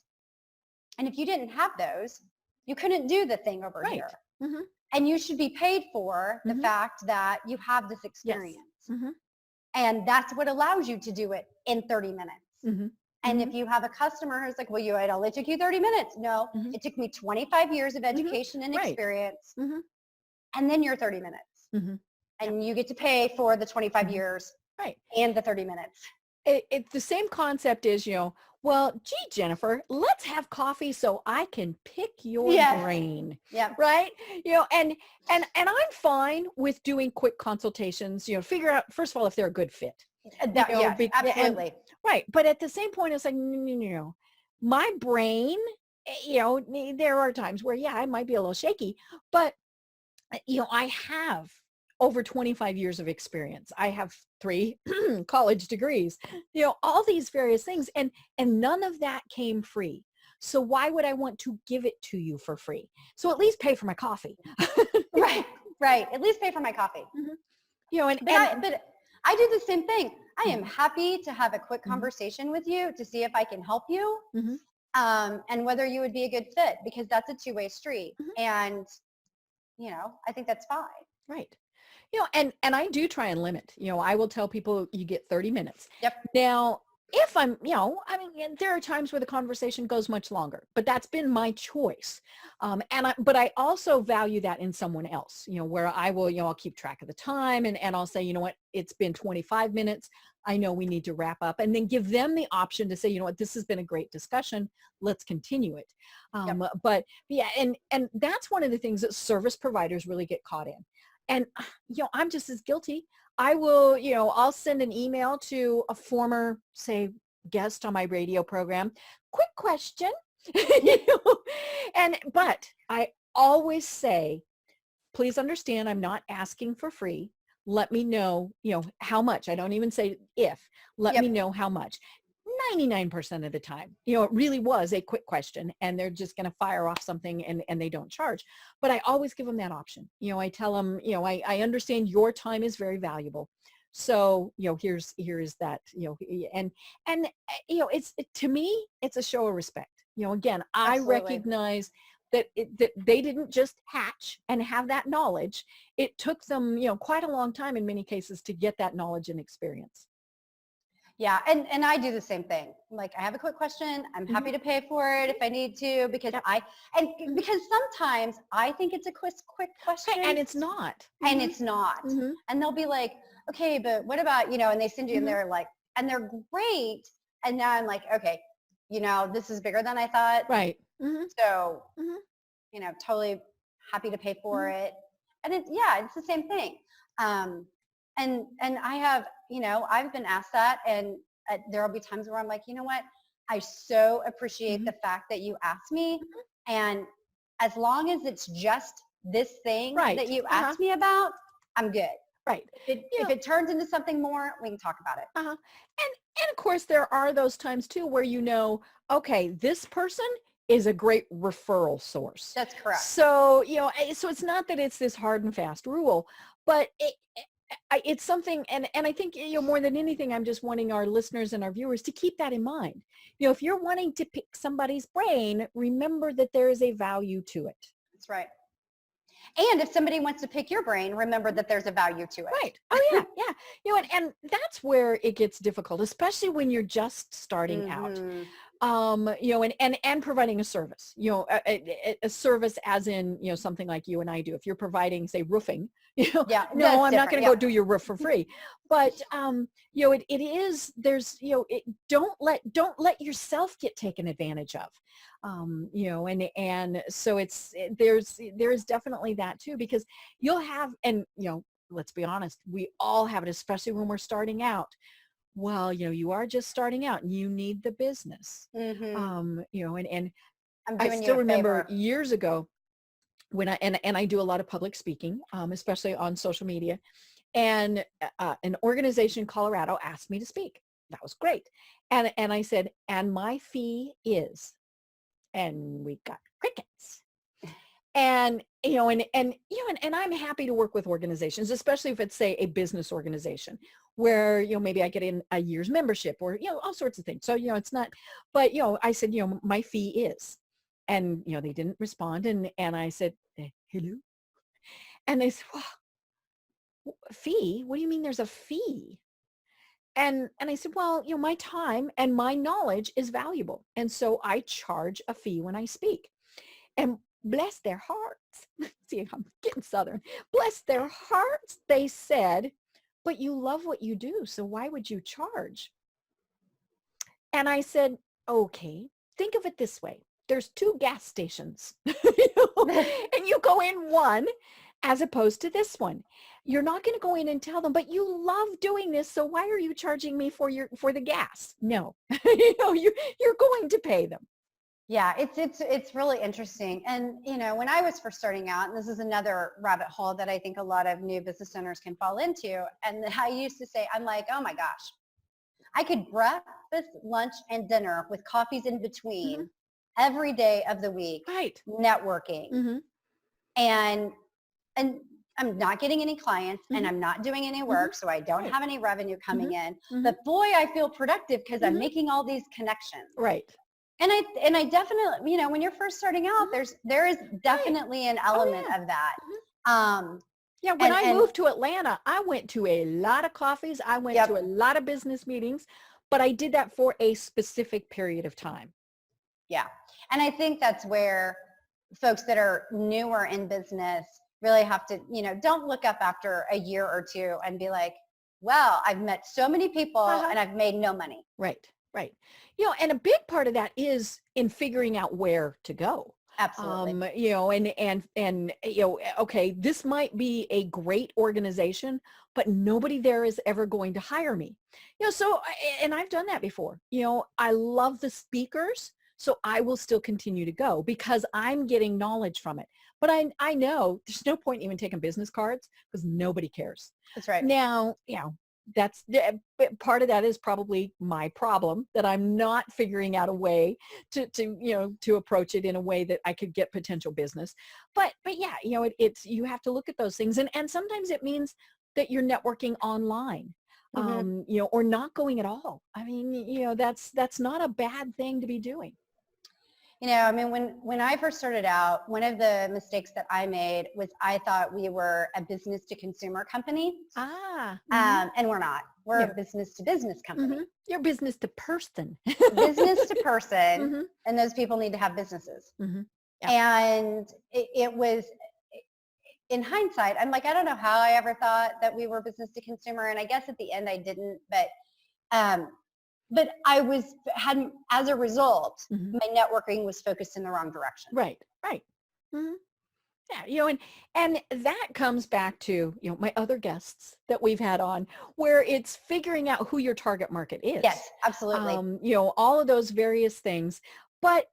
And if you didn't have those, you couldn't do the thing over here. And you should be paid for the fact that you have this experience. And that's what allows you to do it in 30 minutes. And if you have a customer who's like, well, it only took you 30 minutes. No, it took me 25 years of education and experience. And then you're 30 minutes. And you get to pay for the 25 years and the 30 minutes. It's the same concept is, well, gee, Jennifer, let's have coffee so I can pick your brain. Yeah. Right. And I'm fine with doing quick consultations, figure out, first of all, if they're a good fit. Absolutely. Right. But at the same point, it's like, no. My brain, there are times where, I might be a little shaky, but, I have over 25 years of experience. I have 3 college degrees, all these various things. And none of that came free. So why would I want to give it to you for free? So at least pay for my coffee. Right. At least pay for my coffee. But I do the same thing. I am happy to have a quick conversation with you to see if I can help you and whether you would be a good fit, because that's a two-way street. And, I think that's fine. Right. And I do try and limit, I will tell people you get 30 minutes. Yep. Now, if I'm, there are times where the conversation goes much longer, but that's been my choice. But I also value that in someone else, where I will, I'll keep track of the time and I'll say, you know what, it's been 25 minutes. I know we need to wrap up, and then give them the option to say, you know what, this has been a great discussion. Let's continue it. But yeah, and that's one of the things that service providers really get caught in. And, I'm just as guilty. I will, I'll send an email to a former, say, guest on my radio program. Quick question. But I always say, please understand, I'm not asking for free. let me know, how much. I don't even say if, let Yep. me know how much. 99% of the time, it really was a quick question and they're just going to fire off something and they don't charge. But I always give them that option. I tell them, I understand your time is very valuable. So, here's that, and to me, it's a show of respect. Again, I Absolutely. recognize that that they didn't just hatch and have that knowledge. It took them, quite a long time in many cases to get that knowledge and experience. Yeah, and I do the same thing. Like, I have a quick question. I'm happy to pay for it if I need to, because because sometimes I think it's a quick question, and it's not. and it's not. And they'll be like, okay, but what about, and they send you and they're like, and they're great. And now I'm like, okay, this is bigger than I thought. Right. So, totally happy to pay for it. And it's the same thing. And I have, I've been asked that, and there'll be times where I'm like, you know what? I so appreciate the fact that you asked me. And as long as it's just this thing that you asked me about, I'm good. Right. If it turns into something more, we can talk about it. And of course, there are those times too where okay, this person is a great referral source. That's correct. So, so it's not that it's this hard and fast rule, but it's something, and I think, more than anything, I'm just wanting our listeners and our viewers to keep that in mind. If you're wanting to pick somebody's brain, remember that there is a value to it. That's right. And if somebody wants to pick your brain, remember that there's a value to it. Right. Oh, yeah. And that's where it gets difficult, especially when you're just starting out. And providing a service, a service as in, something like you and I do. If you're providing, say, roofing, no, I'm not going to go do your roof for free. But, it is, there's, don't let yourself get taken advantage of. And so there is definitely that too, because you'll have, and, let's be honest, we all have it, especially when we're starting out. Well, you are just starting out and you need the business. And I still remember years ago when I do a lot of public speaking, especially on social media, and an organization in Colorado asked me to speak. That was great. And I said, and my fee is, and we got crickets. And, and I'm happy to work with organizations, especially if it's, say, a business organization where, maybe I get in a year's membership or, all sorts of things. So, it's not, but, I said, my fee is, and, they didn't respond. And I said, hello. And they said, well, fee? What do you mean there's a fee? And I said, well, my time and my knowledge is valuable. And so I charge a fee when I speak. And bless their hearts. See, I'm getting Southern. Bless their hearts. They said, but you love what you do, so why would you charge? And I said, okay, think of it this way. There's 2 gas stations, and you go in one as opposed to this one. You're not going to go in and tell them, but you love doing this, so why are you charging me for the gas? No, you're going to pay them. Yeah, it's really interesting. And, when I was first starting out, and this is another rabbit hole that I think a lot of new business owners can fall into. And I used to say, I'm like, oh my gosh, I could breakfast, lunch, and dinner with coffees in between every day of the week, right? Networking. And I'm not getting any clients and I'm not doing any work. So I don't have any revenue coming in, but boy, I feel productive because I'm making all these connections. Right. And I definitely, when you're first starting out, there is definitely an element of that. When I moved to Atlanta, I went to a lot of coffees. I went to a lot of business meetings, but I did that for a specific period of time. Yeah. And I think that's where folks that are newer in business really have to, don't look up after a year or two and be like, well, I've met so many people and I've made no money. Right. Right. And a big part of that is in figuring out where to go. Absolutely. And okay, this might be a great organization, but nobody there is ever going to hire me. So, and I've done that before. I love the speakers. So I will still continue to go because I'm getting knowledge from it. But I know there's no point in even taking business cards because nobody cares. That's right. Now, that's part of that is probably my problem that I'm not figuring out a way to approach it in a way that I could get potential business. But yeah, it's you have to look at those things, and sometimes it means that you're networking online, or not going at all. I mean, that's not a bad thing to be doing. I mean, when I first started out, one of the mistakes that I made was I thought we were a business to consumer company. And we're not. We're a business to business company. You're business to person. Business to person. And those people need to have businesses. And it was, in hindsight, I'm like, I don't know how I ever thought that we were business to consumer. And I guess at the end I didn't, but I had, as a result, my networking was focused in the wrong direction. Right. Yeah, and that comes back to, my other guests that we've had on, where it's figuring out who your target market is. Yes, absolutely. All of those various things. But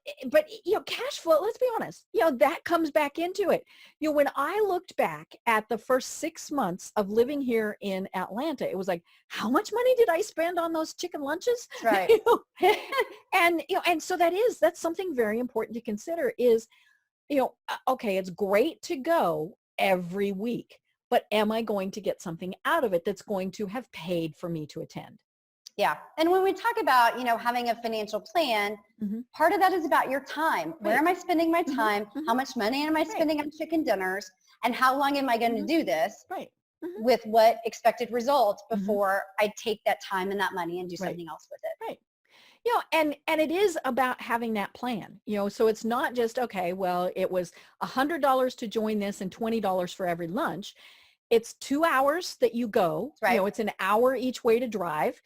cash flow, let's be honest, that comes back into it. When I looked back at the first 6 months of living here in Atlanta, it was like, how much money did I spend on those chicken lunches? Right. And so that's something very important to consider is, okay, it's great to go every week, but am I going to get something out of it that's going to have paid for me to attend? Yeah. And when we talk about, having a financial plan, part of that is about your time. Right. Where am I spending my time? How much money am I spending on chicken dinners? And how long am I going to do this? Right. With what expected result before I take that time and that money and do something else with it? Right. And it is about having that plan, so it's not just, okay, well, it was $100 to join this and $20 for every lunch. It's 2 hours that you go, right. It's an hour each way to drive,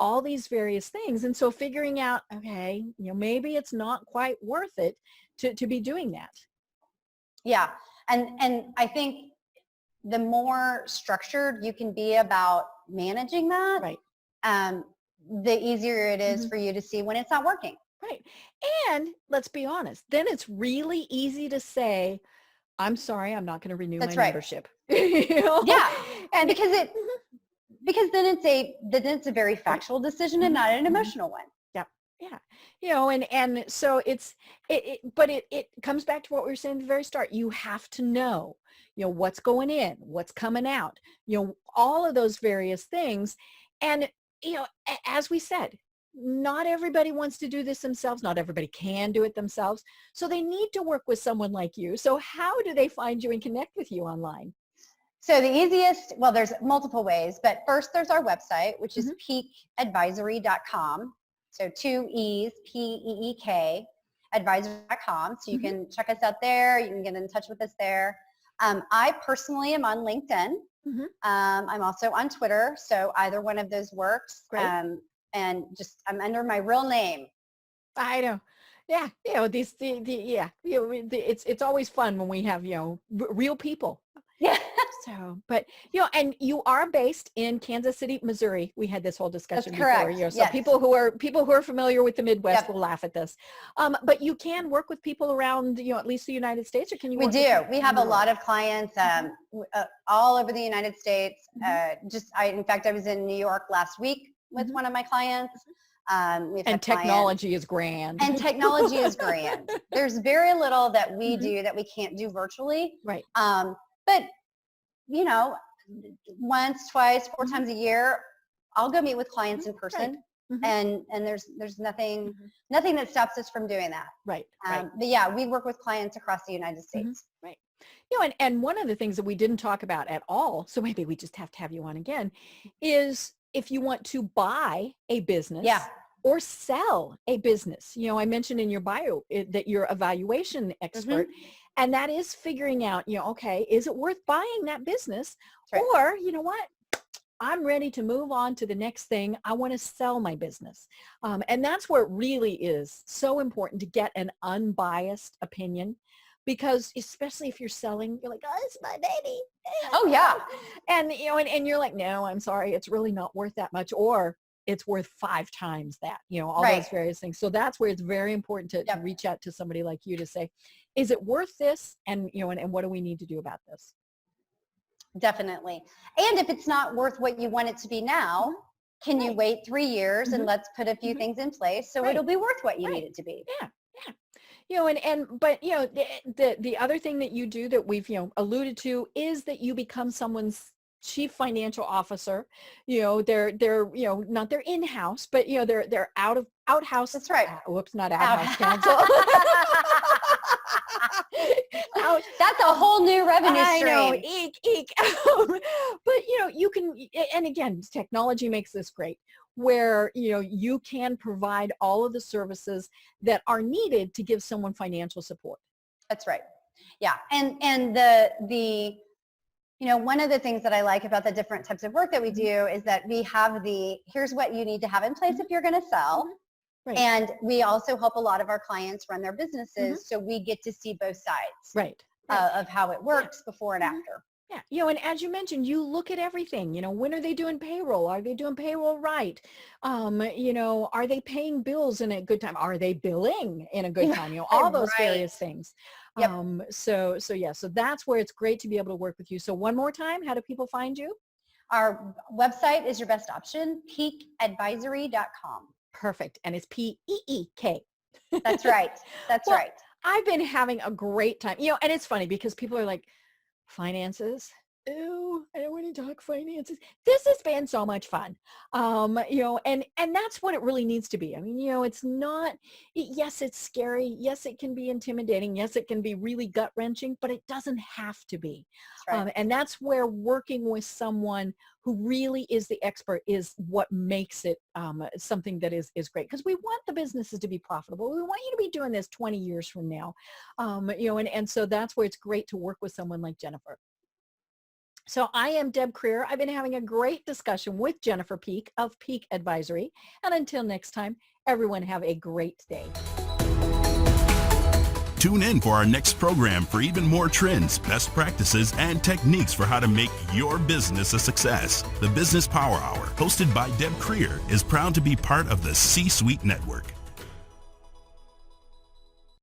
all these various things. And so figuring out, okay, maybe it's not quite worth it to be doing that. Yeah. And I think the more structured you can be about managing that, right. The easier it is for you to see when it's not working. Right. And let's be honest, then it's really easy to say, I'm sorry, I'm not going to renew my membership. Yeah. And because then it's a very factual decision and not an emotional one. Yeah. And so but it comes back to what we were saying at the very start. You have to know, what's going in, what's coming out, all of those various things. And, as we said, not everybody wants to do this themselves. Not everybody can do it themselves. So they need to work with someone like you. So how do they find you and connect with you online? So the easiest, well, there's multiple ways, but first there's our website, which is peekadvisory.com. So 2 E's, P-E-E-K, advisory.com. So you can check us out there. You can get in touch with us there. I personally am on LinkedIn. I'm also on Twitter. So either one of those works. Great. And just I'm under my real name. I know. Yeah. It's always fun when we have, real people. Yeah. So, but, and you are based in Kansas City, Missouri. We had this whole discussion before. Correct. So yes. people who are familiar with the Midwest will laugh at this. But you can work with people around, at least the United States, or can you? We do. We have a lot of clients all over the United States. In fact, I was in New York last week with one of my clients. Technology is grand. And technology is grand. There's very little that we do that we can't do virtually. Right. But, once, twice, 4 times a year, I'll go meet with clients in person. Right. And there's nothing that stops us from doing that. Right. But yeah, we work with clients across the United States. Right. And one of the things that we didn't talk about at all, so maybe we just have to have you on again, is if you want to buy a business or sell a business. I mentioned in your bio that you're a valuation expert, and that is figuring out, okay, is it worth buying that business? Right. Or, what? I'm ready to move on to the next thing. I want to sell my business. And that's where it really is so important to get an unbiased opinion, because especially if you're selling, you're like, oh, it's my baby. Oh yeah. And, and you're like, no, I'm sorry. It's really not worth that much. Or it's worth 5 times that, all Right. those various things. So that's where it's very important to Yep. reach out to somebody like you to say, is it worth this? And, and what do we need to do about this? Definitely. And if it's not worth what you want it to be now, can you Right. wait 3 years and let's put a few things in place so Right. it'll be worth what you Right. need it to be. Yeah. But the other thing that you do that we've, alluded to is that you become someone's chief financial officer. They're not their in-house, but they're outhouse. That's right. Whoops, not outhouse counsel. That's a whole new revenue I know, stream. eek. But you can, and again, technology makes this great, where you can provide all of the services that are needed to give someone financial support. That's right. Yeah. And the one of the things that I like about the different types of work that we do is that we have here's what you need to have in place if you're going to sell. Right. And we also help a lot of our clients run their businesses. So we get to see both sides Right. of how it works before and after. Yeah. And as you mentioned, you look at everything, when are they doing payroll? Are they doing payroll right? Are they paying bills in a good time? Are they billing in a good time? All those various things. Yep. So that's where it's great to be able to work with you. So one more time, how do people find you? Our website is your best option, peakadvisory.com. Perfect. And it's PEEK. That's right. That's Well, right. I've been having a great time, and it's funny because people are like, finances. Ew, I don't want to talk finances. This has been so much fun. And that's what it really needs to be. I mean, it's not, yes, it's scary. Yes, it can be intimidating. Yes, it can be really gut wrenching, but it doesn't have to be. That's right. And that's where working with someone who really is the expert is what makes it something that is great, because we want the businesses to be profitable. We want you to be doing this 20 years from now. And so that's where it's great to work with someone like Jennifer. So I am Deb Creer. I've been having a great discussion with Jennifer Peak of Peak Advisory. And until next time, everyone have a great day. Tune in for our next program for even more trends, best practices, and techniques for how to make your business a success. The Business Power Hour, hosted by Deb Creer, is proud to be part of the C-Suite Network.